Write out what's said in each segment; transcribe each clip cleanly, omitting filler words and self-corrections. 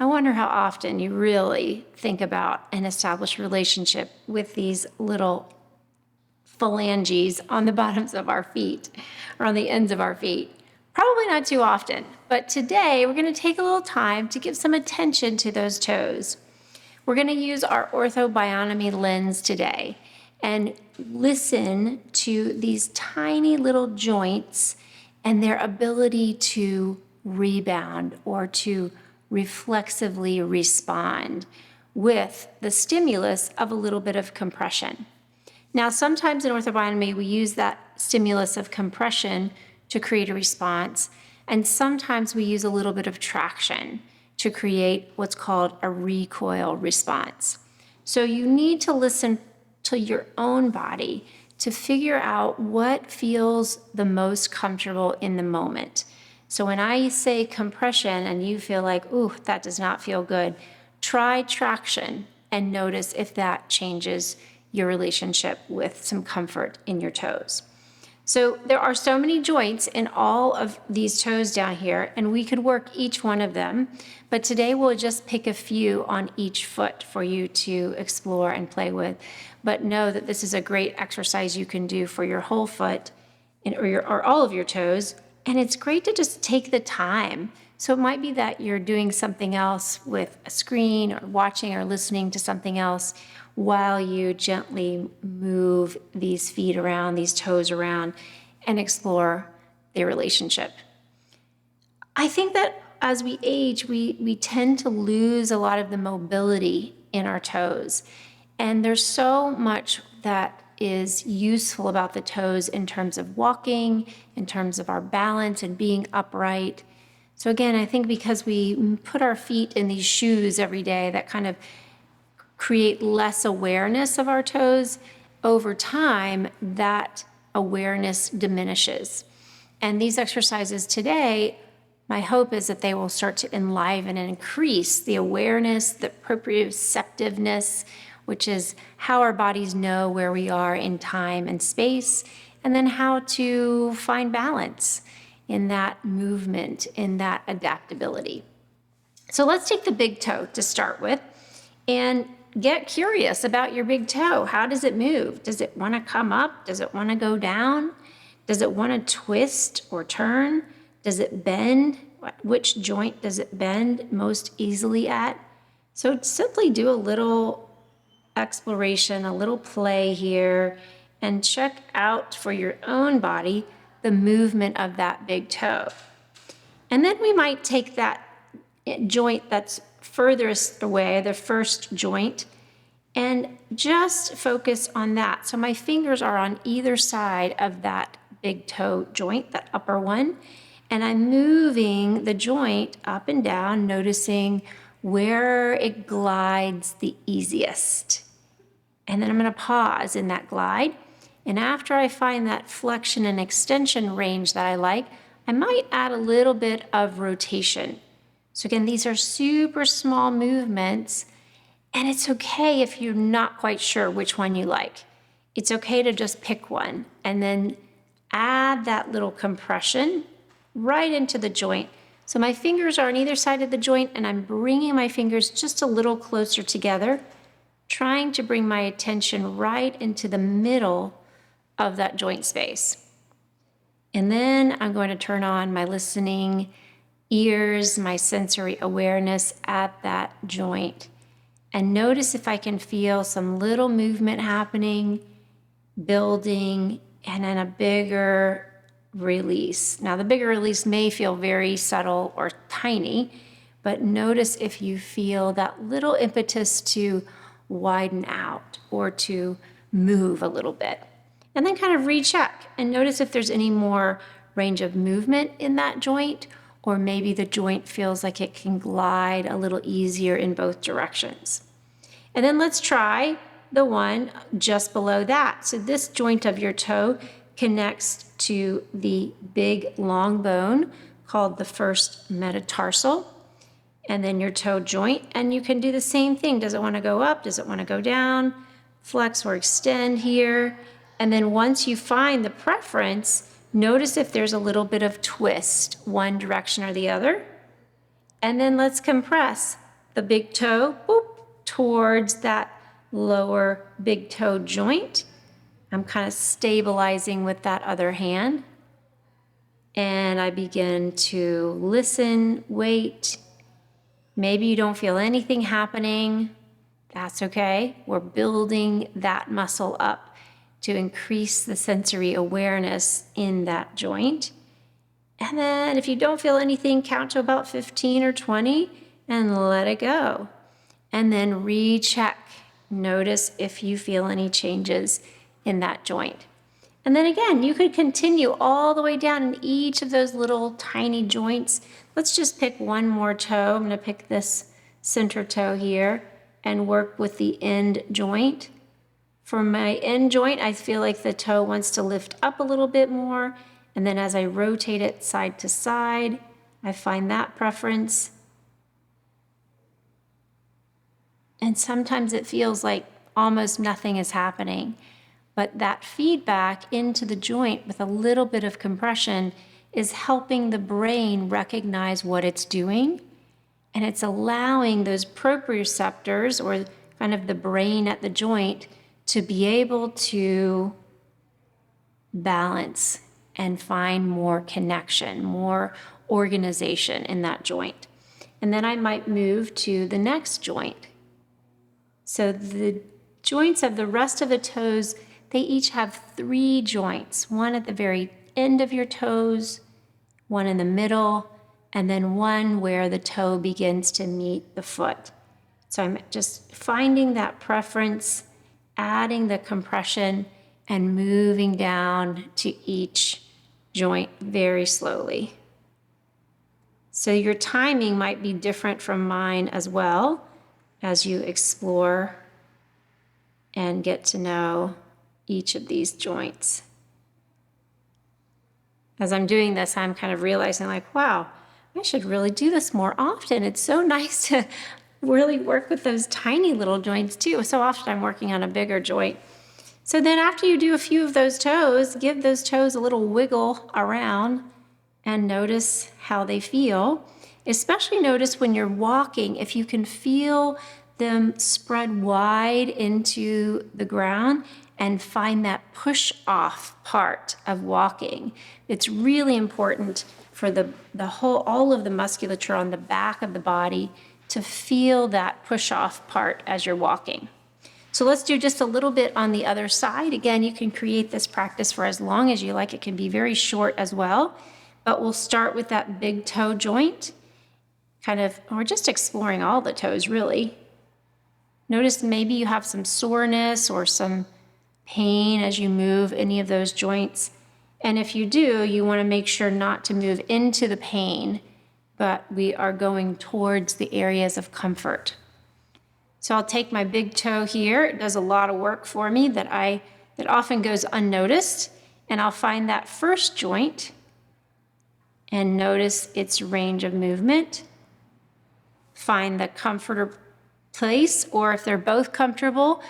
I wonder how often you really think about and establish a relationship with these little phalanges on the bottoms of our feet or on the ends of our feet. Probably not too often, but today we're going to take a little time to give some attention to those toes. We're going to use our Ortho-Bionomy lens today and listen to these tiny little joints and their ability to rebound or to reflexively respond with the stimulus of a little bit of compression. Now, sometimes in Ortho-Bionomy, we use that stimulus of compression to create a response, and sometimes we use a little bit of traction to create what's called a recoil response. So you need to listen to your own body to figure out what feels the most comfortable in the moment. So when I say compression and you feel like, ooh, that does not feel good, try traction and notice if that changes your relationship with some comfort in your toes. So there are so many joints in all of these toes down here, and we could work each one of them, but today we'll just pick a few on each foot for you to explore and play with. But know that this is a great exercise you can do for your whole foot or all of your toes, and it's great to just take the time. So it might be that you're doing something else with a screen or watching or listening to something else while you gently move these feet around, these toes around, and explore their relationship. I think that as we age, we tend to lose a lot of the mobility in our toes. And there's so much that is useful about the toes in terms of walking, in terms of our balance and being upright. So again, I think because we put our feet in these shoes every day that kind of create less awareness of our toes, over time, that awareness diminishes. And these exercises today, my hope is that they will start to enliven and increase the awareness, the proprioceptiveness, which is how our bodies know where we are in time and space, and then how to find balance in that movement, in that adaptability. So let's take the big toe to start with and get curious about your big toe. How does it move? Does it want to come up? Does it want to go down? Does it want to twist or turn? Does it bend? Which joint does it bend most easily at? So simply do a little exploration, a little play here, and check out for your own body the movement of that big toe. And then we might take that joint that's furthest away, the first joint, and just focus on that. So my fingers are on either side of that big toe joint, that upper one, and I'm moving the joint up and down, noticing where it glides the easiest. And then I'm going to pause in that glide. And after I find that flexion and extension range that I like, I might add a little bit of rotation. So again, these are super small movements, and it's okay if you're not quite sure which one you like. It's okay to just pick one and then add that little compression right into the joint. So my fingers are on either side of the joint, and I'm bringing my fingers just a little closer together, trying to bring my attention right into the middle of that joint space. And then I'm going to turn on my listening ears, my sensory awareness at that joint, and notice if I can feel some little movement happening, building, and then a bigger release. Now, the bigger release may feel very subtle or tiny, but notice if you feel that little impetus to widen out or to move a little bit. And then kind of recheck and notice if there's any more range of movement in that joint, or maybe the joint feels like it can glide a little easier in both directions. And then let's try the one just below that. So this joint of your toe connects to the big long bone called the first metatarsal, and then your toe joint. And you can do the same thing. Does it want to go up? Does it want to go down? Flex or extend here. And then once you find the preference, notice if there's a little bit of twist, one direction or the other. And then let's compress the big toe, boop, towards that lower big toe joint. I'm kind of stabilizing with that other hand. And I begin to listen, wait. Maybe you don't feel anything happening. That's okay. We're building that muscle up to increase the sensory awareness in that joint. And then if you don't feel anything, count to about 15 or 20 and let it go. And then recheck. Notice if you feel any changes in that joint. And then again, you could continue all the way down in each of those little tiny joints. Let's just pick one more toe. I'm going to pick this center toe here and work with the end joint. For my end joint, I feel like the toe wants to lift up a little bit more. And then as I rotate it side to side, I find that preference. And sometimes it feels like almost nothing is happening. But that feedback into the joint with a little bit of compression is helping the brain recognize what it's doing. And it's allowing those proprioceptors, or kind of the brain at the joint, to be able to balance and find more connection, more organization in that joint. And then I might move to the next joint. So the joints of the rest of the toes, they each have 3 joints, one at the very end of your toes, one in the middle, and then one where the toe begins to meet the foot. So I'm just finding that preference, adding the compression, and moving down to each joint very slowly. So your timing might be different from mine as well as you explore and get to know each of these joints. As I'm doing this, I'm kind of realizing like, wow, I should really do this more often. It's so nice to really work with those tiny little joints too. So often I'm working on a bigger joint. So then after you do a few of those toes, give those toes a little wiggle around and notice how they feel. Especially notice when you're walking, if you can feel them spread wide into the ground and find that push off part of walking. It's really important for all of the musculature on the back of the body to feel that push off part as you're walking. So let's do just a little bit on the other side. Again, you can create this practice for as long as you like. It can be very short as well, but we'll start with that big toe joint. We're just exploring all the toes really. Notice maybe you have some soreness or some pain as you move any of those joints. And if you do, you want to make sure not to move into the pain, but we are going towards the areas of comfort. So I'll take my big toe here. It does a lot of work for me that often goes unnoticed. And I'll find that first joint and notice its range of movement. Find the comforter place, or if they're both comfortable,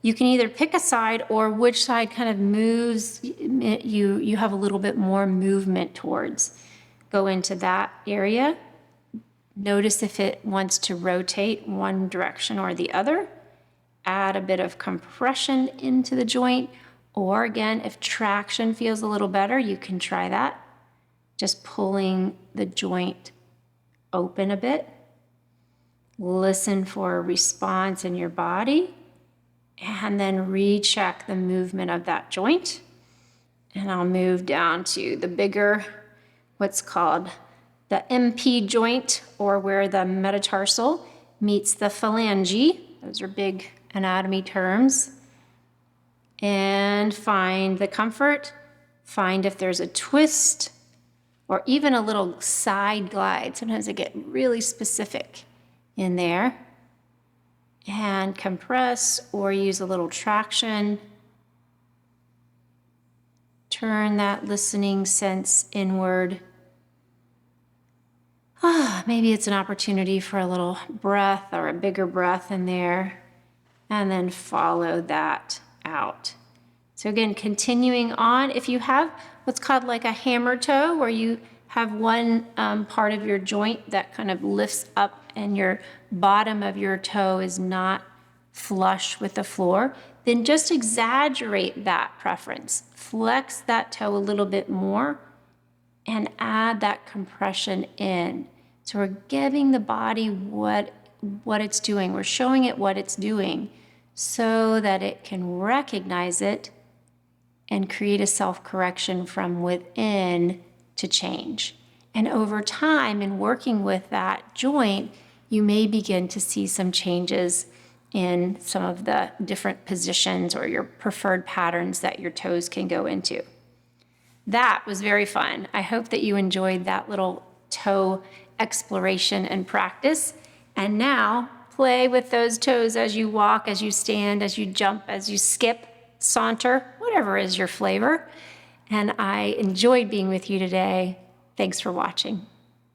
you can either pick a side or which side kind of moves, you have a little bit more movement towards. Go into that area. Notice if it wants to rotate one direction or the other. Add a bit of compression into the joint, or again, if traction feels a little better, you can try that. Just pulling the joint open a bit. Listen for a response in your body, and then recheck the movement of that joint. And I'll move down to the bigger, what's called the MP joint, or where the metatarsal meets the phalange. Those are big anatomy terms. And find the comfort. Find if there's a twist or even a little side glide. Sometimes I get really specific in there. And compress or use a little traction. Turn that listening sense inward. Maybe it's an opportunity for a little breath or a bigger breath in there. And then follow that out. So again, continuing on, if you have what's called like a hammer toe, where you have one part of your joint that kind of lifts up and your bottom of your toe is not flush with the floor, then just exaggerate that preference. Flex that toe a little bit more and add that compression in. So we're giving the body what it's doing. We're showing it what it's doing so that it can recognize it and create a self-correction from within to change. And over time, in working with that joint, you may begin to see some changes in some of the different positions or your preferred patterns that your toes can go into. That was very fun. I hope that you enjoyed that little toe exploration and practice. And now play with those toes as you walk, as you stand, as you jump, as you skip, saunter, whatever is your flavor. And I enjoyed being with you today. Thanks for watching.